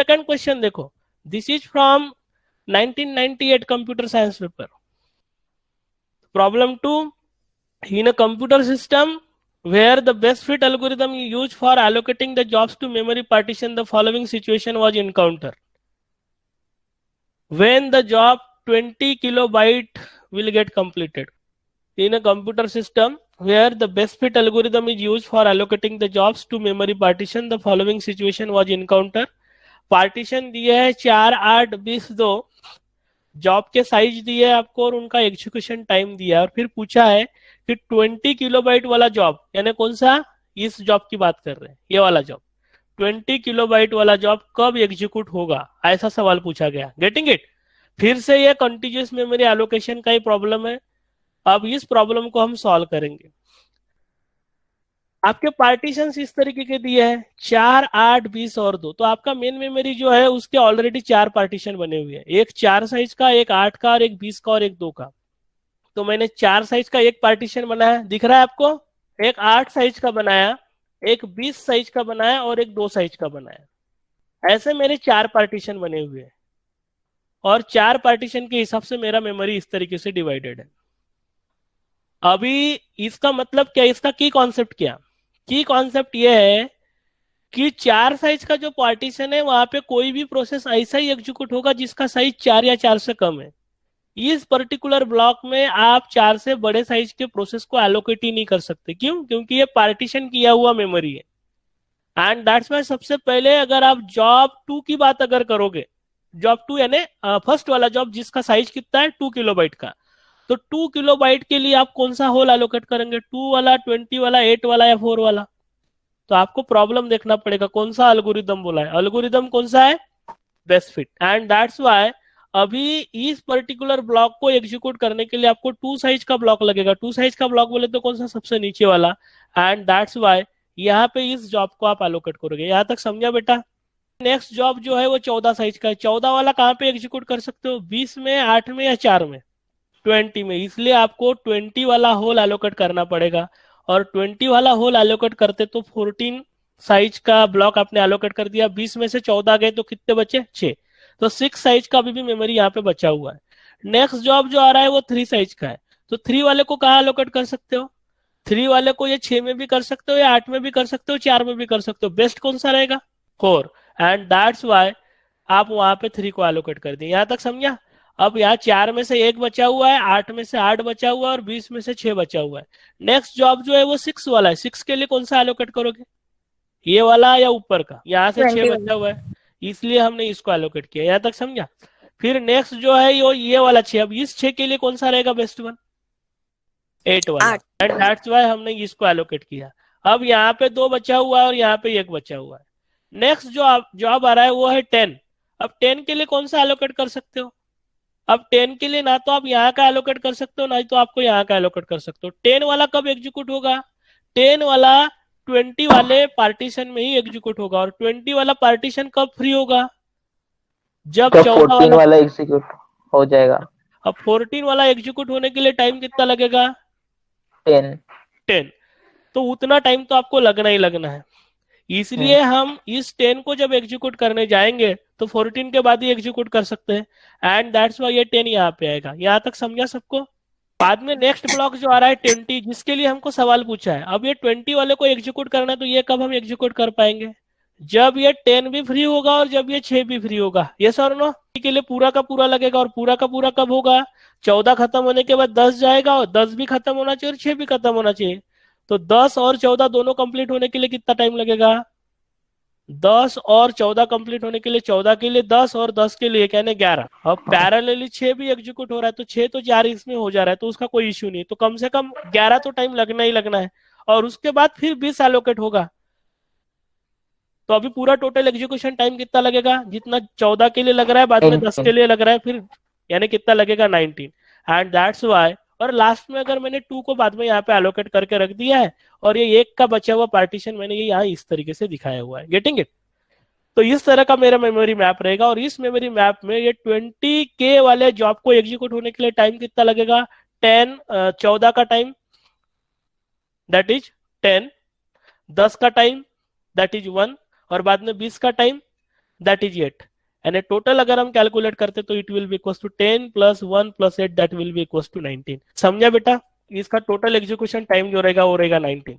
Second question देखो, this is from 1998 computer science paper. Problem 2, in a computer system where the best fit algorithm is used for allocating the jobs to memory partition, the following situation was encountered. When the job 20 kilobyte will get completed. In a computer system where the best fit algorithm is used for allocating the jobs to memory partition, the following situation was encountered. Partition दिए है 4, 8, 20, 2, job के size दिए है आपको और उनका execution time दिया है, और फिर पूछा है कि 20 किलोबाइट वाला जॉब, यानी कौन सा, इस जॉब की बात कर रहे हैं, ये वाला जॉब, 20 किलोबाइट वाला जॉब कब एग्जीक्यूट होगा, ऐसा सवाल पूछा गया. Getting it. फिर से ये कंटीन्यूअस मेमोरी एलोकेशन का ही प्रॉब्लम है. अब इस प्रॉब्लम को हम सॉल्व करेंगे. आपके पार्टीशन इस तरीके के दिए हैं 4, 8, 20 और 2. तो आपका मेन मेमोरी जो है उसके ऑलरेडी 4 पार्टीशन बने हुए हैं, एक 4 साइज का, एक 8 का, और एक 20 का, और एक 2 का. तो मैंने 4 साइज का एक पार्टीशन बनाया, दिख रहा है आपको, एक 8 साइज का बनाया, एक 20 साइज का बनाया, और एक 2 साइज का बनाया. ऐसे मेरे 4 पार्टीशन बने हुए हैं, और 4 पार्टीशन के हिसाब से मेरा मेमोरी इस तरीके से डिवाइडेड है. अभी इसका मतलब क्या, इसका की कॉन्सेप्ट क्या, की कॉन्सेप्ट ये है कि 4 साइज का जो पार्टीशन है वहां पे कोई भी प्रोसेस ऐसा ही एग्जीक्यूट होगा जिसका साइज 4 या 4 से कम है. इस पर्टिकुलर ब्लॉक में आप 4 से बड़े साइज के प्रोसेस को एलोकेट ही नहीं कर सकते. क्यों? क्योंकि ये पार्टीशन किया हुआ मेमोरी है. एंड दैट्स वाई सबसे पहले अगर आप जॉब 2 की बात अगर करोगे, जॉब 2 यानी फर्स्ट वाला जॉब जिसका साइज कितना है 2 किलोबाइट का, तो 2 किलोबाइट के लिए आप कौन सा होल एलोकेट करेंगे, 2 वाला, 20 वाला, 8 वाला या 4 वाला. तो आपको प्रॉब्लम देखना पड़ेगा कौन सा एल्गोरिदम बोला है. एल्गोरिदम कौन सा है, best fit. And that's why अभी इस पर्टिकुलर ब्लॉक को एग्जीक्यूट करने के लिए आपको 2 साइज का ब्लॉक लगेगा. 2 साइज का ब्लॉक बोले तो कौन सा, सबसे नीचे वाला. एंड दैट्स व्हाई यहाँ पे इस जॉब को आप एलोकेट करोगे. यहाँ तक समझा बेटा. नेक्स्ट जॉब जो है वो 14 साइज का है. 14 वाला कहाँ पे एग्जीक्यूट कर सकते हो, 20 में, 8 में, या 4 में, 20 में. इसलिए आपको 20 वाला होल एलोकेट करना पड़ेगा. और 20 वाला होल एलोकेट करते तो 14 साइज का ब्लॉक आपने एलोकेट कर दिया. 20 में से 14 गए तो कितने बचे, 6. तो 6 साइज का अभी भी मेमोरी यहाँ पे बचा हुआ है. नेक्स्ट जॉब जो आ रहा है वो 3 साइज का है. तो 3 वाले को कहाँ एलोकेट कर सकते हो, 3 वाले को ये 6 में भी कर सकते हो, या 8 में भी कर सकते हो, 4 में भी कर सकते हो. बेस्ट कौन सा रहेगा, 4. एंड दैट्स वाई आप वहां पे 3 को एलोकेट कर दिए. यहाँ तक समझा. अब यहाँ 4 में से 1 बचा हुआ है, 8 में से 8 बचा हुआ है, और 20 में से 6 बचा हुआ है. नेक्स्ट जॉब जो है वो 6 वाला है. 6 के लिए कौन सा एलोकेट करोगे, ये वाला या ऊपर का, यहाँ से 6 बचा हुआ है, इसलिए हमने इसको एलोकेट किया. यहाँ तक समझा. फिर नेक्स्ट जो है ये वाला 6. अब इस 6 के लिए कौन सा रहेगा बेस्ट वन, 8 वाला. एंड दैट्स व्हाई हमने इसको एलोकेट किया. अब यहाँ पे 2 बचा हुआ है और यहाँ पे 1 बचा हुआ है. नेक्स्ट जो जॉब आ रहा है वो है 10. अब 10 के लिए कौन सा एलोकेट कर सकते हो. अब 10 के लिए ना तो आप यहाँ का एलोकेट कर सकते हो, ना तो आपको यहाँ का एलोकेट कर सकते हो. 10 वाला कब एग्जीक्यूट होगा, 10 वाला 20 वाले पार्टीशन में ही एग्जीक्यूट होगा. और 20 वाला पार्टीशन कब फ्री होगा, जब 14 वाला एग्जीक्यूट हो जाएगा. अब 14 वाला एग्जीक्यूट होने के लिए टाइम कितना लगेगा, 10. तो उतना टाइम तो आपको लगना ही लगना है. इसलिए हम इस 10 को जब एग्जीक्यूट करने जाएंगे तो 14 के बाद ही एग्जीक्यूट कर सकते हैं. एंड दैट्स व्हाई ये 10 यहाँ पे आएगा. यहाँ तक समझा सबको. बाद में नेक्स्ट ब्लॉक जो आ रहा है 20, जिसके लिए हमको सवाल पूछा है. अब ये 20 वाले को एग्जीक्यूट करना है, तो ये कब हम एग्जीक्यूट कर पाएंगे, जब ये 10 भी फ्री होगा और जब ये 6 भी फ्री होगा. यस और नो. के लिए पूरा का पूरा लगेगा. और पूरा का पूरा कब होगा, 14 खत्म होने के बाद 10 जाएगा, और 10 भी खत्म होना चाहिए और 6 भी खत्म होना चाहिए. तो 10 और 14 दोनों कंप्लीट होने के लिए कितना टाइम लगेगा, 10 और 14 कंप्लीट होने के लिए 14 के लिए 10 और 10 के लिए कहने 11. अब पैरेलली 6 भी एग्जीक्यूट हो रहा है, तो 6 तो 4 इसमें हो जा रहा है, तो उसका कोई इश्यू नहीं. तो कम से कम 11 तो टाइम लगना ही लगना है. और उसके बाद फिर 20 एलोकेट होगा. तो अभी पूरा टोटल एग्जीक्यूशन टाइम कितना लगेगा, जितना 14 के लिए लग रहा है, बाद में 10 के लिए लग रहा है, फिर यानी कितना लगेगा, 19. And that's why. और लास्ट में अगर मैंने 2 को बाद में यहाँ पे एलोकेट करके रख दिया है, और ये 1 का बचा हुआ पार्टीशन मैंने ये यहाँ इस तरीके से दिखाया हुआ है. Getting it. तो इस तरह का मेरा मेमोरी मैप रहेगा. और इस मेमोरी मैप में ये 20K वाले जॉब को एग्जीक्यूट होने के लिए टाइम कितना लगेगा, 14 का टाइम दैट इज 10, 10 का टाइम दैट इज 1, और बाद में 20 का time that is 8 and total अगर हम कैलकुलेट करते तो it will be equal to 10 plus 1 plus 8 that will be equal to 19। समझा बेटा? इसका टोटल एग्जीक्यूशन टाइम जो रहेगा वो रहेगा 19।